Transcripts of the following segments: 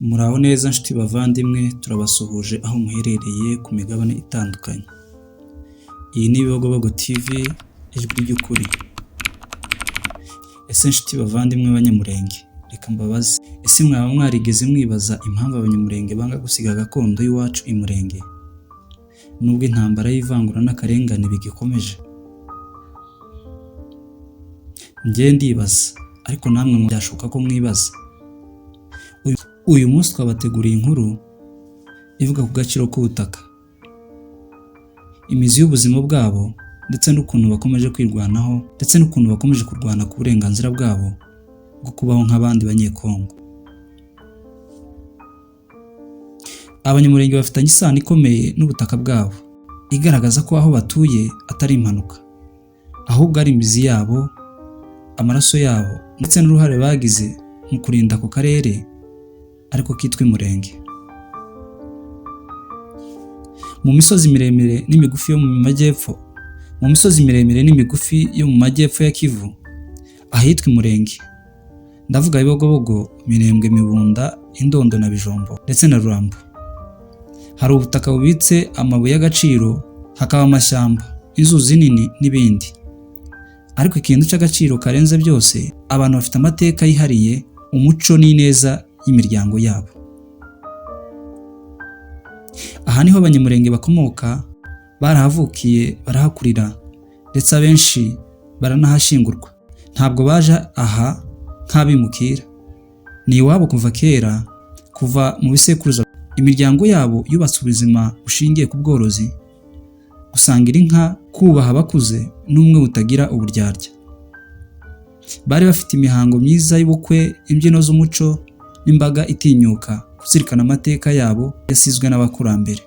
Muraho neza nshuti bavandimwe, turabasuhuje aho muherereye ku migabane itandukanye. Iyi ni Bibogobogo TV, ijwi ry'ukuri. Ese nshuti bavandimwe banyamurenge, reka mbabaze, ese mwaba mwarigeze mwibaza impamvu abanyamurenge banga gusiga gakondo y'iwacu i Murenge nubwo intambara y'ivangura n'akarengane bigikomeje? Njye ndibaza, ariko namwe byashoboka ko mwibaza. Uyu munsi twabateguriye inkuru ivuga ku gaciro k'ubutaka, imizi y'ubuzima bwabo, ndetse n'ukuntu bakomeje kwirwanaho, ndetse n'ukuntu bakomeje kurwana ku burenganzira bwabo bwo kubaho nk'abandi banyekongo. Abanyamurenge bafitanye isano ikomeye n'ubutaka bwabo, igaragaza ko aho batuye atari impanuka, ahubwo ari imizi yabo, amaraso yabo, ndetse n'uruhare bagize mu kurinda ako karere ariko kitwa Murenge. Mu misozi miremire n'imigufi yo mu majyepfo, mu majyepfo ya Kivu, ahitwa Murenge, ndavuga Bibogobogo, Minembwe, Mibunda, Indondo na Bijombo ndetse na Rurambo, hari ubutaka bubitse amabuye y'agaciro, hakaba amashyamba, inzuzi nini n'ibindi. Ariko ikintu cy'agaciro karenze byose, abantu bafite amateka yihariye, umuco n'ineza y'imiryango yabo. Aha niho abanyamurenge bakomoka, barahavukiye, barahakurira, ndetse abenshi baranahashingurwa. Ntabwo baje aha nk'abimukira, ni iwabo kuva kera, kuva mu bisekuruza. Imiryango yabo yubatse ubuzima bushingiye ku bworozi, gusangira inka, kubaha abakuze, n'umwe butagira uburyarya. Bari bafite imihango myiza y'ubukwe, imbyino z'umuco, n'imbaga itinyuka kuzirikana amateka yabo yasizwe n'abakurambere.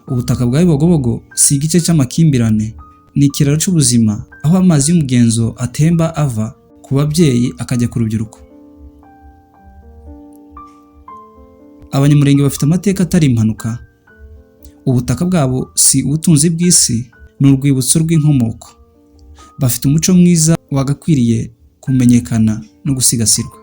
Ubutaka bwa Bibogobogo si igice cy'amakimbirane, ni ikiraro cy'ubuzima, aho amazi y'umugenzo atemba ava ku babyeyi akajya ku rubyiruko. Abanyamurenge bafite amateka atari impanuka. Ubutaka bwabo si ubutunzi bw'isi, ni urwibutso rw'inkomoko. Bafite umuco mwiza wagakwiriye kumenyekana no gusigasirwa.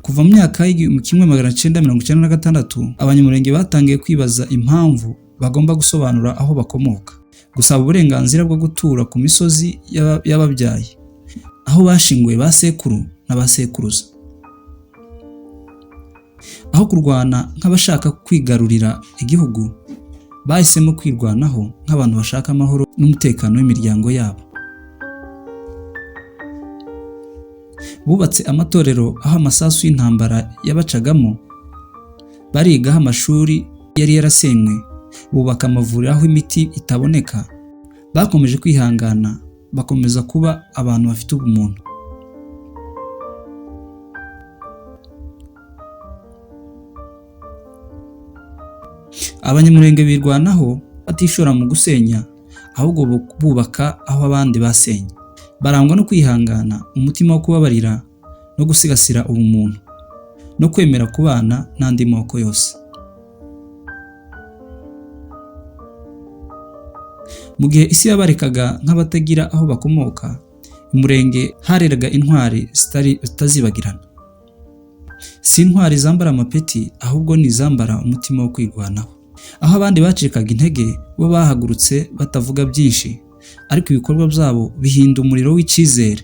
Kuva mu myaka y'1996, abanyamurenge batangiye kwibaza impamvu bagomba gusobanura aho bakomoka, gusaba uburenganzira bwo gutura ku misozi y'ababyaye, aho bashinguye ba sekuru na ba sekuruza. Aho kurwana nk'abashaka kwigarurira igihugu, bahisemo kwirwanaho nk'abantu bashaka amahoro n'umutekano w'imiryango yabo. Bubatse amatorero aho amasasu y'intambara yabacagamo, barigaho amashuri yari yarasenywe, bubaka amavuriro aho imiti itaboneka. Bakomeje kwihangana, bakomeza kuba abantu bafite ubumuntu. Abanyamurenge birwanaho batishora mu gusenya, ahubwo bubaka aho abandi basenye. Barangwa no kwihangana, umutima wo kubabarira, no gusigasira ubumuntu, no kwemera kubana n'andi moko yose. Mu gihe isi yabarekaga nk'abatagira aho bakomoka, i Murenge hareraga intwari zitazibagirana. Si intwari zambara amapeti, ahubwo ni izambara umutima wo kwirwanaho. Aho abandi bacikaga intege, bo bahagurutse batavuga byinshi, ariko ibikorwa byabo bihinda umuriro w'icyizere.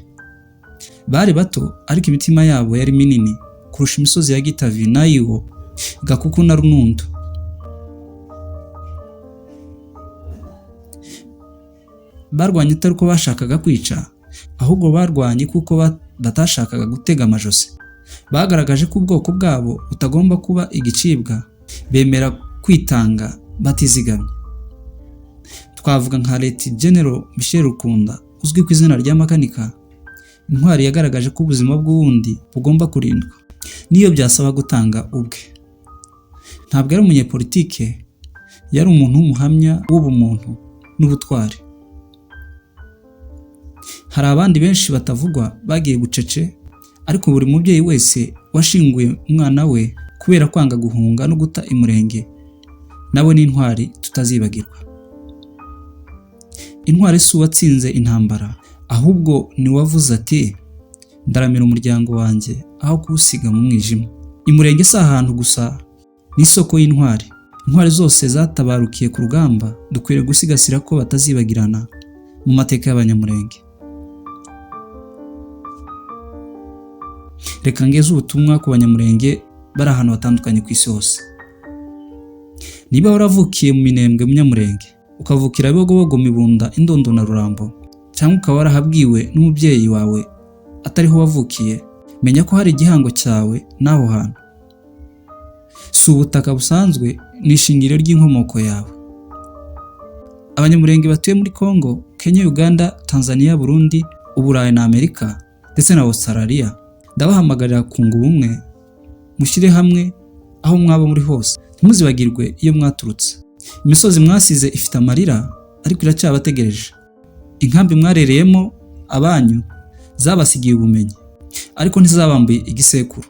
Bari bato, ariko imitima yabo yari minini kurusha imisozi ya Gitavi, Nayigo, Gakuku na Runundo. Barwanye atari uko bashakaga kwica, ahubwo barwanye kuko batashakaga gutega amajosi. Bagaragaje ko ubwoko bwabo butagomba kuba igicibwa, bemera kwitanga batizigamye. Twavuga nka Leti General Michel Rukunda, uzwi ku izina rya Makanika, intwari yagaragaje ko ubuzima bw'uwundi bugomba kurindwa, niyo byasaba gutanga ubwe. Ntabwo ari umunyepolitike, yari umuntu w'umuhamya w'ubumuntu n'ubutwari. Hari abandi benshi batavugwa bagiye bucece, ariko buri mubyeyi wese washinguye umwana we kubera kwanga guhunga no guta i Murenge, nawe ni intwari tutazibagirwa. Intwari si uwatsinze intambara, ahubwo ni wavuze ati ndaramira umuryango wanjye aho kuwusiga mu mwijima. Imurenge si ahantu gusa, ni isoko y'intwari. Intwari zose zatabarukiye ku rugamba dukwiriye gusigasira ko batazibagirana mu mateka y'Abanyamurenge. Reka ngeze ubutumwa ku Banyamurenge bari ahantu hatandukanye ku isi hose. Niba waravukiye mu Minembwe Munyamurenge, ukavukira Bibogobogo, Mibunda, Indondo na Rurambo, cyangwa ukaba warahabwiwe n'umubyeyi wawe atariho wavukiye, menya ko hari igihango cyawe n'aho hantu. Si ubutaka busanzwe, ni ishingiro ry'inkomoko yawe. Abanyamurenge batuye muri Kongo, Kenya, Uganda, Tanzania, Burundi, Uburayi na Amerika ndetse na Australia, ndabahamagarira kunga ubumwe, mushyire hamwe aho mwaba muri hose. Ntimuzibagirwe iyo mwaturutse. Imisozi mwasize ifite amarira ariko iracyabategereje. Inkambi mwarereyemo abanyu zabasigiye ubumenyi ariko ntizabambuye igisekuru.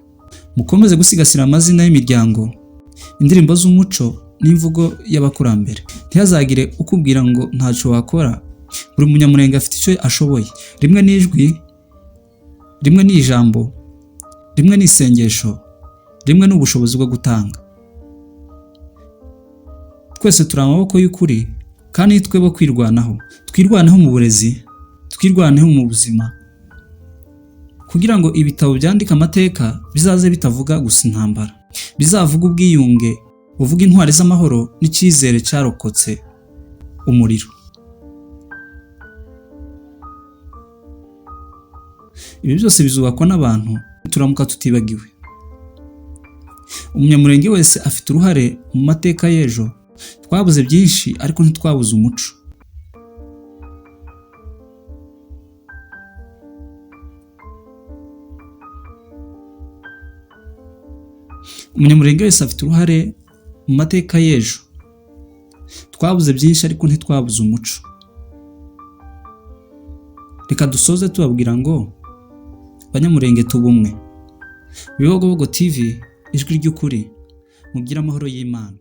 Mukomeze gusigasira amazina y'imiryango, indirimbo z'umuco n'imvugo y'abakurambere. Ntihazagire ukubwira ngo ntacyo wakora. Buri munyamurenge afite icyo ashoboye. Rimwe n'ijwi, rimwe n'ijambo, rimwe n'isengesho, rimwe n'ubushobozi bwo gutanga. Twese turi amaboko y'ukuri kandi twe bo kwirwanaho. Twirwaneho mu burezi, twirwaneho mu buzima, kugira ngo ibitabo byandika amateka bizaze bitavuga gusa intambara, bizavuga ubwiyunge, buvuga intwari z'amahoro n'icyizere cyarokotse umuriro. Ibi byose bizubakwa n'abantu turamuka tutibagiwe. Umunyamurenge wese afite uruhare mu mateka y'ejo. Twabuze byinshi ariko ntitwabuze umuco. Umunyamurenge wese afite uruhare mu mateka y'ejo. Twabuze byinshi ariko ntitwabuze umuco. Reka dusoze tubabwira ngo Banyamurenge tubumwe. Bibogobogo TV, ijwi ry'ukuri, mugire amahoro y'Imana.